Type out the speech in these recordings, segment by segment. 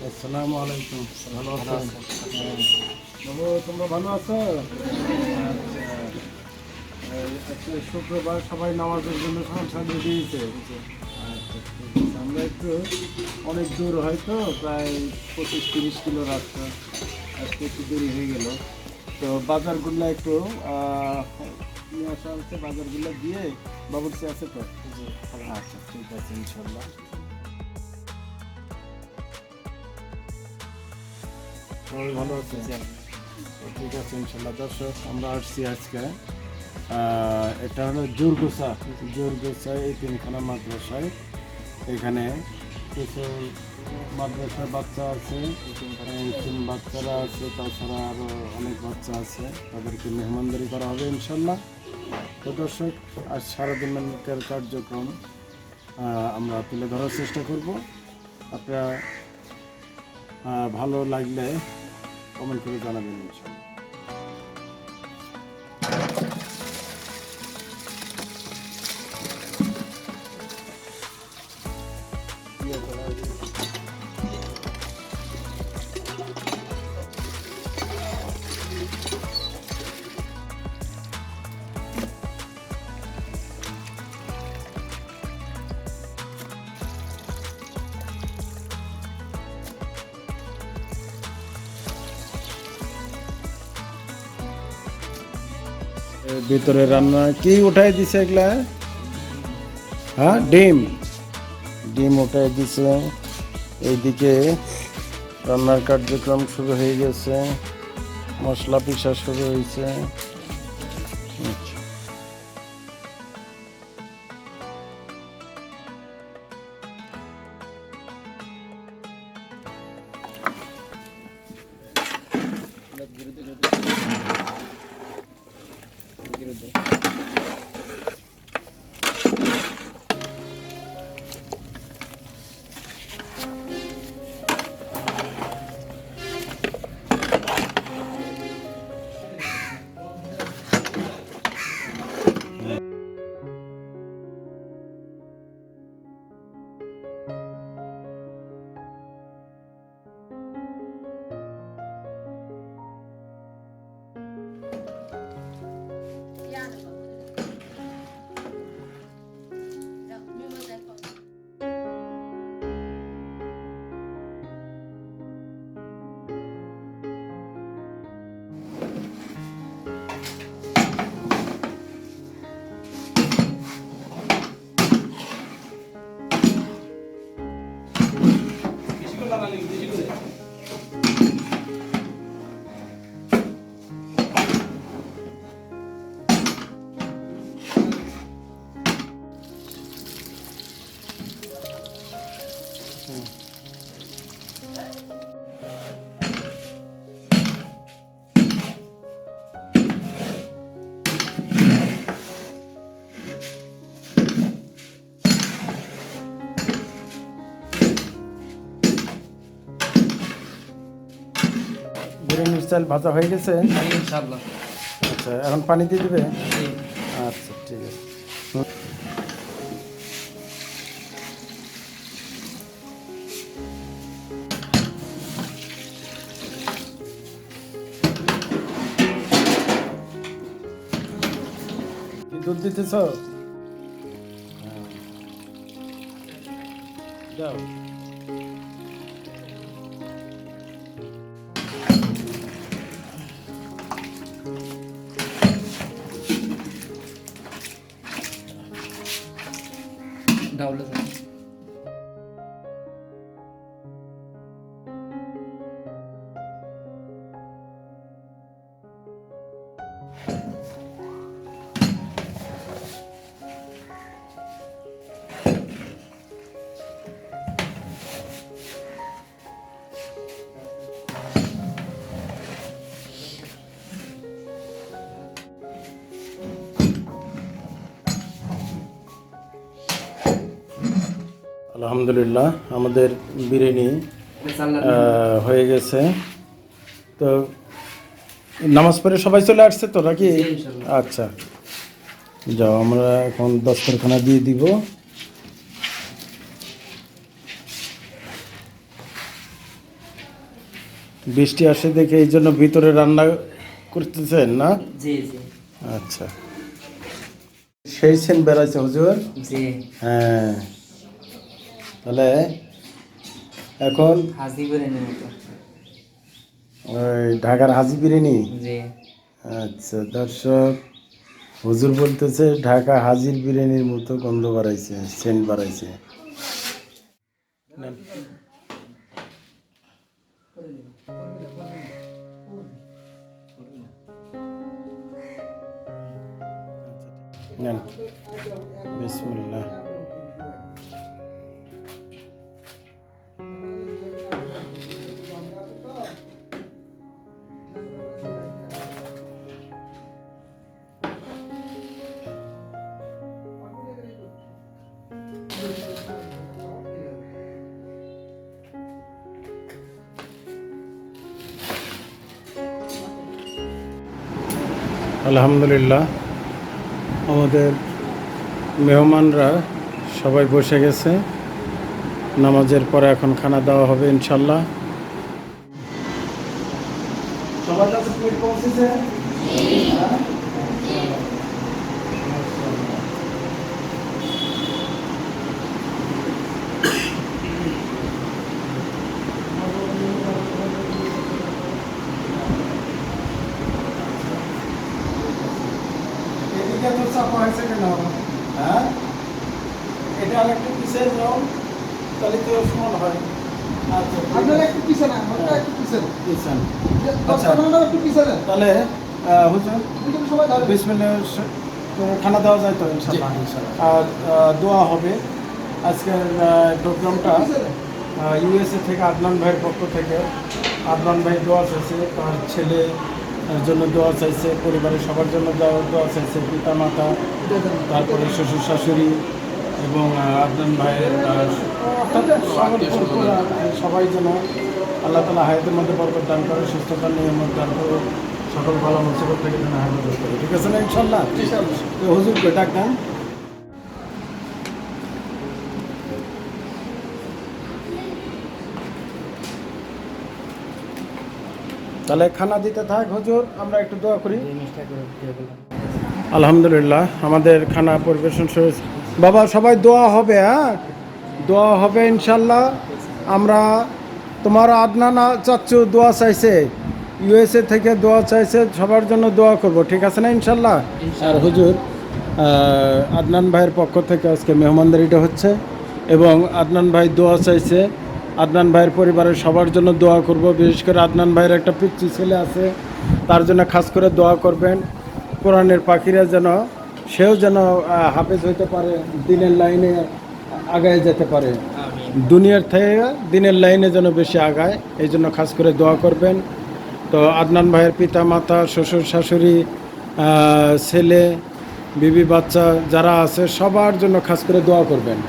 আসসালামু আলাইকুম। ভালো আছেন? বাবু তোমরা ভালো আছো? আচ্ছা, আজকে শুক্রবার, সবাই নামাজের জন্য সামনে দিয়েছে। আচ্ছা ঠিক আছে, আমরা একটু অনেক দূর হয়তো প্রায় 25-30 কিলো রাস্তা, আজকে একটু দেরি হয়ে গেল। তো বাজারগুলো একটু নিয়ে আসা হচ্ছে, বাজারগুলো দিয়ে বাবুর্চি আছে তো। আচ্ছা ঠিক আছে, ইনশাল্লাহ। সবাই ভালো আছে? ঠিক আছে ইনশাল্লাহ। দর্শক, আমরা আসছি আজকে এটা হলো জোরগোসা এই তিনখানা মাদ্রাসায়। এখানে কিছু মাদ্রাসার বাচ্চা আছে, বাচ্চারা আছে, তাছাড়া আরও অনেক বাচ্চা আছে, তাদেরকে মেহমানদারি করা হবে ইনশাল্লাহ। তো দর্শক, আজ সারাদিনের কার্যক্রম আমরা তুলে ধরার চেষ্টা করব। আপনারা ভালো লাগলে কমেন্ট করে জানাবেন ইনশাল্লাহ। ভিতরে রান্না কি উঠাই দিছে এগুলা? হ্যাঁ, ডিম ডিম উঠাই দিছে। এইদিকে রান্নার কার্যক্রম শুরু হয়ে গেছে, মশলা পিষা শুরু হয়েছে। আচ্ছা। বিরিয়ানির চাল ভাজা হয়ে গেছে ইনশাআল্লাহ। আচ্ছা, এখন পানি দিয়ে দিবে? আচ্ছা ঠিক আছে। কি দুধ দিতেছ? দাও। ডাউলে আলহামদুলিল্লাহ, আমাদের বিরিয়ানি হয়ে গেছে। তো নামাজ পড়ে সবাই চলে আসছে তো নাকি? আচ্ছা, যাও, আমরা এখন দস্তরখানা দিয়ে দিব। বৃষ্টি আসে দেখে এই জন্য ভিতরে রান্না করতেছেন না? জি জি আচ্ছা, সেই সেন বেড়াইছে হুজুর। জি। হ্যাঁ, তাহলে এখন হাজি বিরিয়ানির মতো। ওই ঢাকার হাজি বিরিয়ানি। জি। আচ্ছা দর্শক, হুজুর বলতেছে ঢাকা হাজির বিরিয়ানির মতো গন্ধ বাড়াইছে, সেন্ট বাড়াইছে। নেন। নেন। বিসমিল্লাহ। আলহামদুলিল্লাহ, আমাদের মেহমানরা সবাই বসে গেছে। নামাজের পরে এখন খানা দেওয়া হবে ইনশাল্লাহ। সবার কাছে প্লেট পৌঁছেছে? এদিকে তো চাপা হয়েছে কেন? হ্যাঁ, এটা আরেকটু পিছিয়ে যাও, তাহলে তো সমান হয়। আচ্ছা, আপনারা একটু পিছনে, আমরা একটু পিছনে। পিছান। আচ্ছা, আপনারা একটু পিছনে। তাহলে হুজুর এদিকে সবাই ধরে। বিসমিল্লাহ খানা দেওয়া যায় তো ইনশাআল্লাহ। আর দোয়া হবে। আজকের প্রোগ্রামটা ইউএসএ থেকে আদনান ভাইয়ের পক্ষ থেকে। আদনান ভাই দোয়া চাইছে, তার ছেলে জন্য দোয়া চাইছে, পরিবারের সবার জন্য দোয়া চাইছে, পিতা মাতা, তারপরে শ্বশুর শাশুড়ি এবং আদনান ভাইয়ের অর্থাৎ সবাই যেন আল্লাহ তালা হায়াতের মধ্যে বরকত দান করে, সুস্থতার নিয়ামত দান করে, সকল ভালো মুসিবত থেকে যেন হেফাজত করে। ঠিক আছে না ইনশাল্লাহ? তো হুজুরকে ডাকতাম। তাহলে খানা দিতে থাক হুজুর, আমরা একটু দোয়া করি। আলহামদুলিল্লাহ, আমাদের খানা পরিবেশন শেষ। বাবা সবাই দোয়া হবে, হ্যাঁ দোয়া হবে ইনশাল্লাহ। আমরা তোমার আদনান চাচ্চু দোয়া চাইছে, ইউএসএ থেকে দোয়া চাইছে, সবার জন্য দোয়া করব, ঠিক আছে না ইনশাল্লাহ? আর হুজুর আদনান ভাইয়ের পক্ষ থেকে আজকে মেহমানদারিটা হচ্ছে এবং আদনান ভাই দোয়া চাইছে। আদনান ভাইয়ের পরিবারের সবার জন্য দোয়া করব, বিশেষ করে আদনান ভাইয়ের একটা পিচ্চি ছেলে আছে, তার জন্য খাস করে দোয়া করবেন। কোরআনের পাখিরা যেন, সেও যেন হাফেজ হইতে পারে, দিনের লাইনে আগায় যেতে পারে, দুনিয়ার থেকে দিনের লাইনে যেন বেশি আগায়, এই জন্য খাস করে দোয়া করবেন। তো আদনান ভাইয়ের পিতা মাতা, শ্বশুর শাশুড়ি, ছেলে, বিবি বাচ্চা যারা আছে সবার জন্য খাস করে দোয়া করবেন।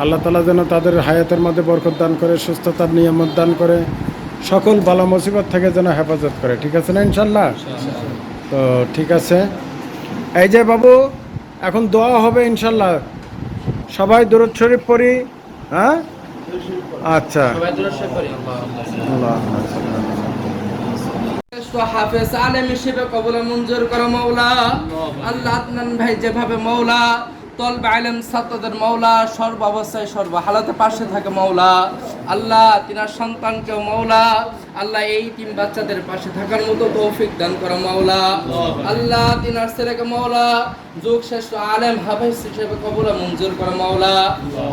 আল্লাহ তালা যেন তাদের হায়াতের মধ্যে বরকত দান করে, সুস্থতার নিয়ামত দান করে, সকল বালা মুসিবত থেকে যেন হেফাজত করে। ঠিক আছে না ইনশাল্লাহ? তো ঠিক আছে, এই যে বাবু এখন দোয়া হবে ইনশাল্লাহ, সবাই দুরূদ শরীফ পড়ি। হ্যাঁ আচ্ছা, আল্লাহ হাফেজ আলেম হিসেবে কবুল মঞ্জুর করো মৌলা। আল্লাহ আদনান ভাই যেভাবে মৌলা তলবে আলেম ছাত্রদের মৌলা, সর্ব অবস্থায় সর্ব হালাতে পাশে থাকে মৌলা। আল্লাহ তিনার সন্তানকেও মৌলা, আল্লাহ এই তিন বাচ্চাদের পাশে থাকার মতো তৌফিক দান করো মৌলা। আল্লাহ তিনার ছেলেকে মৌলা যুগ শ্রেষ্ঠ আলেম হাফেজ হিসেবে কবুল মঞ্জুর করো মৌলা।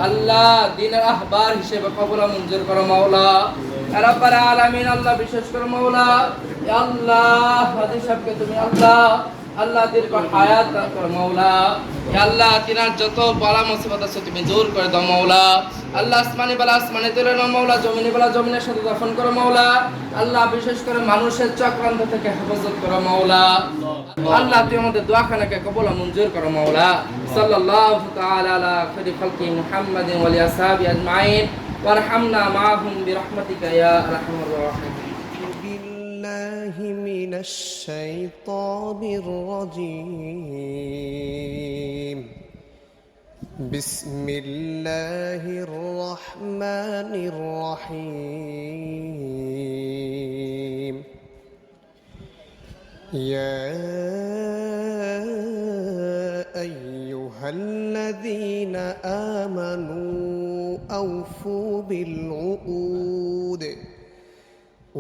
আল্লাহ দিনের আহবার হিসেবে কবুল মঞ্জুর করো মৌলা। রাব্বাল আলামিন, আল্লাহ বিশেষ করে মৌলা ইয়া আল্লাহ হাদি সাহেবকে তুমি আল্লাহ আল্লাহ দীর্ঘ হায়াত দান করো মৌলা। ইয়া আল্লাহ তিনার যত বালা মুসিবত আছে তুমি দূর করে দাও মৌলা। আল্লাহ আসমানি বালা আসমানে তুলে নাও মৌলা, জমিনি বালা জমিনের সাথে দফন করো মৌলা। আল্লাহ বিশেষ করে মানুষের চক্রান্ত থেকে হেফাজত করো মৌলা। আল্লাহ তুমি আমাদের দোয়াখানাকে কবুল মঞ্জুর করো মৌলা। সাল্লাল্লাহু তাআলা আলা খায়রি খালকি মুহাম্মাদিন ওয়া আলি আসহাবি আজমাইন وارحمنا معهم برحمتك يا ارحم الراحمين. بالله من الشيطان الرجيم. بسم الله الرحمن الرحيم. يا أيها الذين آمنوا أوفوا بالعقود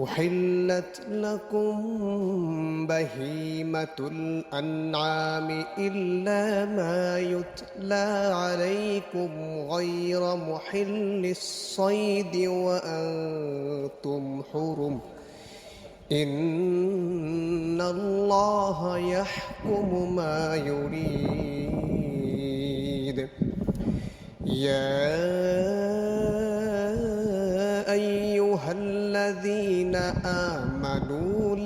أحلت لكم بهيمة الأنعام إلا ما يتلى عليكم غير محل الصيد وأنتم حرم إن الله يحكم ما يريد يا أيها الذين آمنوا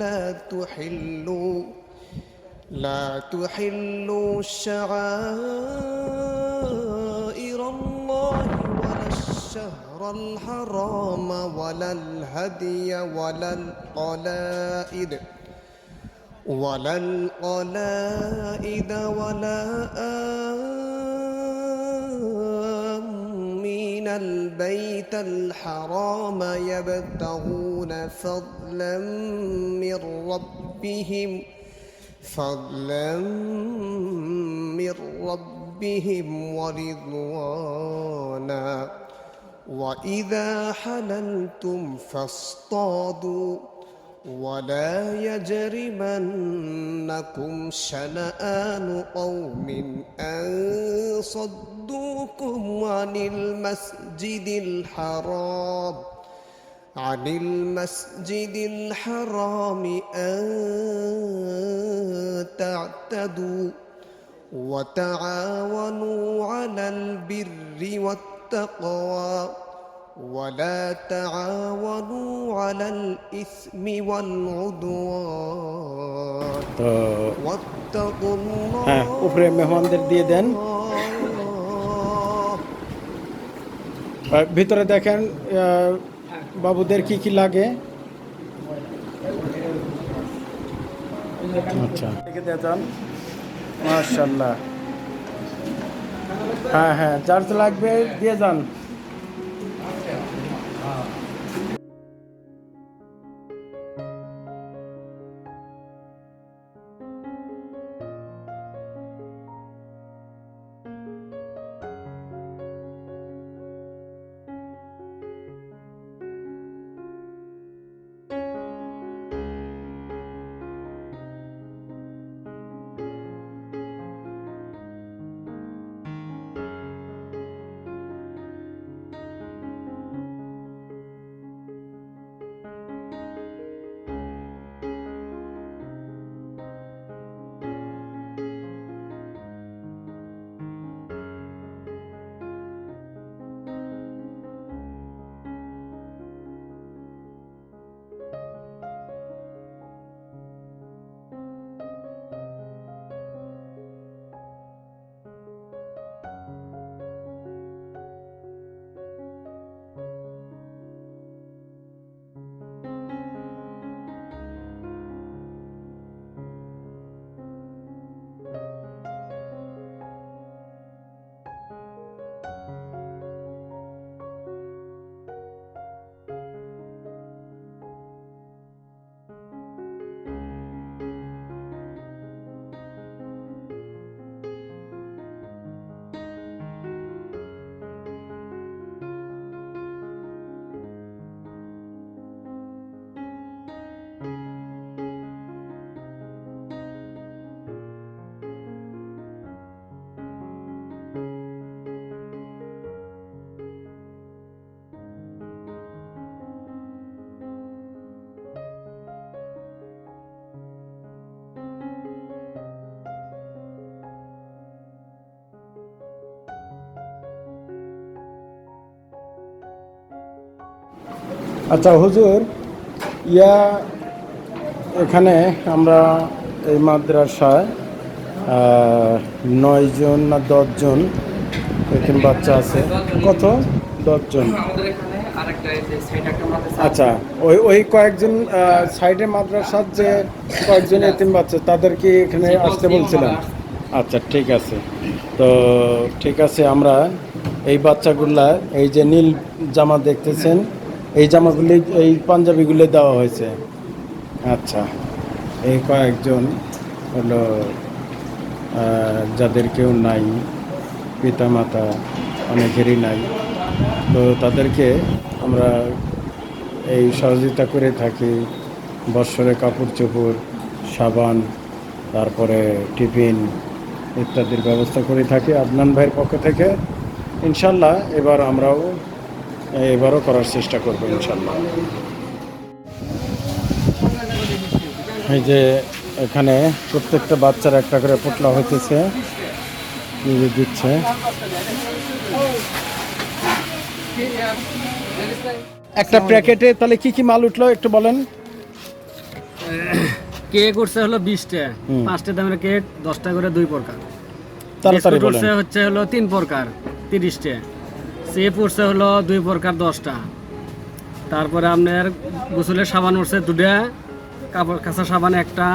لا تحلوا شعائر الله ولا الشهر الحرام ولا الهدي ولا القلائد ولا آمين البيت الحرام يبتغون فضلا من ربهم ورضوانا وإذا حللتم فاصطادوا ولا يجرمنكم شنآن قوم أن صدوكم عن المسجد الحرام أن تعتدوا وتعاونوا على البر والتقوى ولا تعاونوا على الإثم والعدوان واتقوا الله উপরে মেহমানদের দিয়ে দেন। ভিতরে দেখেন বাবুদের কি কি লাগে। আচ্ছা দিয়ে যান, মাশাআল্লাহ। হ্যাঁ হ্যাঁ, চার্জ লাগবে দিয়ে যান। আচ্ছা হুজুর, এখানে আমরা এই মাদ্রাসায় 9 জন না 10 জন এখানে বাচ্চা আছে। কত? 10 জন। আচ্ছা, ওই কয়েকজন সাইডে মাদ্রাসার যে কয়েকজন এতিম বাচ্চা তাদেরকে এখানে আসতে বলছিলাম। আচ্ছা ঠিক আছে, তো ঠিক আছে, আমরা এই বাচ্চাগুলা এই যে নীল জামা দেখতেছেন, এই জামাগুলি এই পাঞ্জাবিগুলো দেওয়া হয়েছে। আচ্ছা, এই কয়েকজন হলো যাদের কেউ নাই, পিতামাতা অনেকেরই নাই, তো তাদেরকে আমরা এই সহযোগিতা করে থাকি। বৎসরে কাপড় চোপড়, সাবান, তারপরে টিফিন ইত্যাদির ব্যবস্থা করে থাকি আদনান ভাইয়ের পক্ষ থেকে। ইনশাল্লাহ এবারও করার চেষ্টা করব ইনশাল্লাহ। এই যে এখানে প্রত্যেকটা বাচ্চার একটা করে পোটলা হইতেছে, নিজে দিচ্ছে। একটা প্যাকেটে তাহলে কি কি মাল উঠলো একটু বলেন। কেক উঠছে হলো 20টা, 5টা দামের কেক 10টা করে 2 প্রকার। তাড়াতাড়ি বিস্কুট বলেন। উঠছে হচ্ছে হলো 3 প্রকার 30টা। চিপ উঠছে হলো 2 প্রকার 10টা। তারপরে আপনার গোসলের সাবান উঠছে 2টা, কাপড় কাঁচা সাবান 1টা,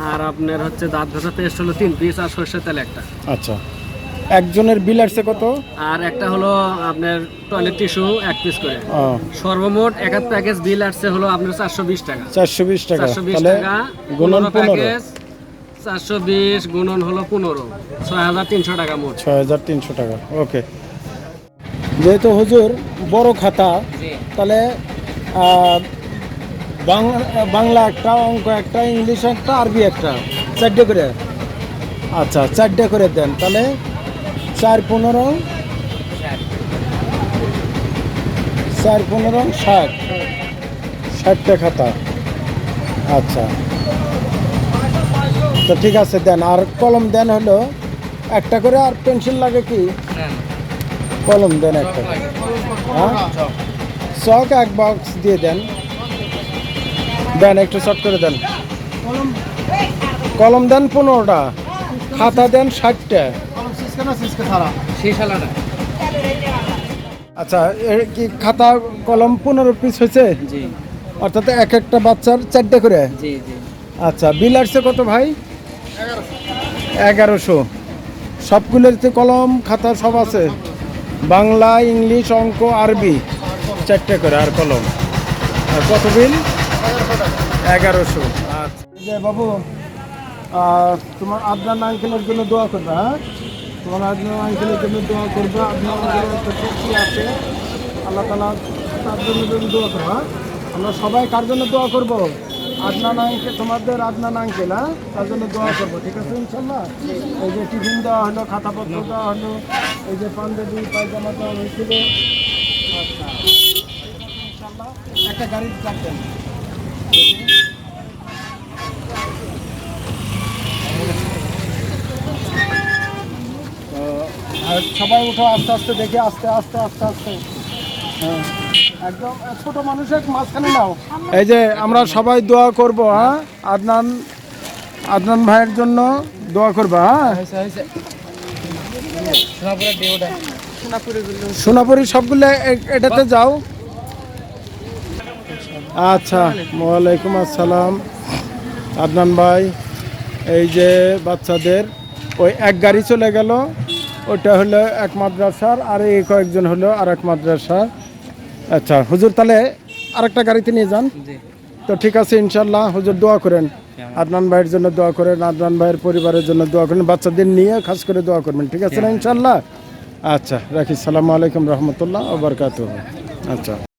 আর আপনার হচ্ছে দাঁত ঘষা পেস্ট হলো 3 পিস, আর সরষের তেল 1টা। আচ্ছা, একজনের বিল আসছে কত? আর একটা হলো আপনার টয়লেট টিস্যু 1 পিস করে। ও, সর্বমোট এক প্যাকেজ বিল আসছে হলো আপনার 420 টাকা। 420 টাকা। 420 তাহলে টাকা গুণন 15, প্যাকেজ 420 গুণন হলো 15, 6300 টাকা মোট। 6300 টাকা। ওকে, যেহেতু হুজুর বড় খাতা, তাহলে বাংলা একটা, অঙ্ক একটা, ইংলিশ একটা, আরবি একটা, 4টে করে। আচ্ছা, 4টে করে দেন। তাহলে 4 15 60টা খাতা। আচ্ছা, তো ঠিক আছে দেন। আর কলম দেন হলো একটা করে, আর পেন্সিল লাগে কি? কলম দেন একটা। হ্যাঁ, চক 1 বক্স দিয়ে দেন। দেন একটু শর্ট করে দেন। কলম দেন 15টা, খাতা দেন 60টা। আচ্ছা, কি খাতা কলম 15 পিস হয়েছে? জি অর্থাৎ এক একটা বাচ্চার 4টে করে। জি জি। আচ্ছা, বিল আসছে কত ভাই? 1100। সবগুলোতে কলম খাতা সব আছে, বাংলা, ইংলিশ, অঙ্ক, আরবি, 4টে করে, আর কলম। আর কত বিল? 1100। আচ্ছা যে বাবু, তোমার আদনান আঙ্কেলের জন্য দোয়া করবে। হ্যাঁ, তোমার আদনান আঙ্কেলের জন্য দোয়া করবে। আদনান আঙ্কেলের একটা শক্তি আছে, আল্লাহ তাআলা তার জন্য দোয়া করবে। হ্যাঁ, আমরা সবাই কার জন্য দোয়া করব? আদনান আঙ্কেল, তোমাদের আদনান আঙ্কেল, হ্যাঁ, তার জন্য দোয়া করবো। ঠিক আছে ইনশাল্লাহ। এই যে টিফিন দেওয়া হলো, খাতাপত্র দেওয়া হলো, এই যে পাঞ্জাবি পায়জামা দেওয়া হয়েছিল। আচ্ছা, ইনশাল্লাহ একটা গাড়ি চাপবেন। আর সবাই উঠো আস্তে আস্তে, দেখে আস্তে আস্তে আস্তে আস্তে। হ্যাঁ, একদম ছোট মানুষের মাঝখানে নাও। এই যে আমরা সবাই দোয়া করব। হ্যাঁ, আদনান ভাইয়ের জন্য দোয়া করবা। হ্যাঁ, সোনাপুরি সবগুলো এটাতে যাও। আচ্ছা, ওয়ালাইকুম আসসালাম। আদনান ভাই, এই যে বাচ্চাদের ওই এক গাড়ি চলে গেল, ওটা হলো এক মাদ্রাসার, আর এই কয়েকজন হলো আর এক মাদ্রাসার। আচ্ছা হুজুর, তাহলে আরেকটা গাড়িতে নিয়ে যান। তো ঠিক আছে ইনশাল্লাহ। হুজুর দোয়া করেন, আদনান ভাইয়ের জন্য দোয়া করেন, আদনান ভাইয়ের পরিবারের জন্য দোয়া করেন, বাচ্চাদের নিয়ে খাস করে দোয়া করবেন। ঠিক আছে না ইনশাল্লাহ? আচ্ছা রাখি। সালামু আলাইকুম রহমতুল্লাহ ওয়া বারাকাতুহু। আচ্ছা।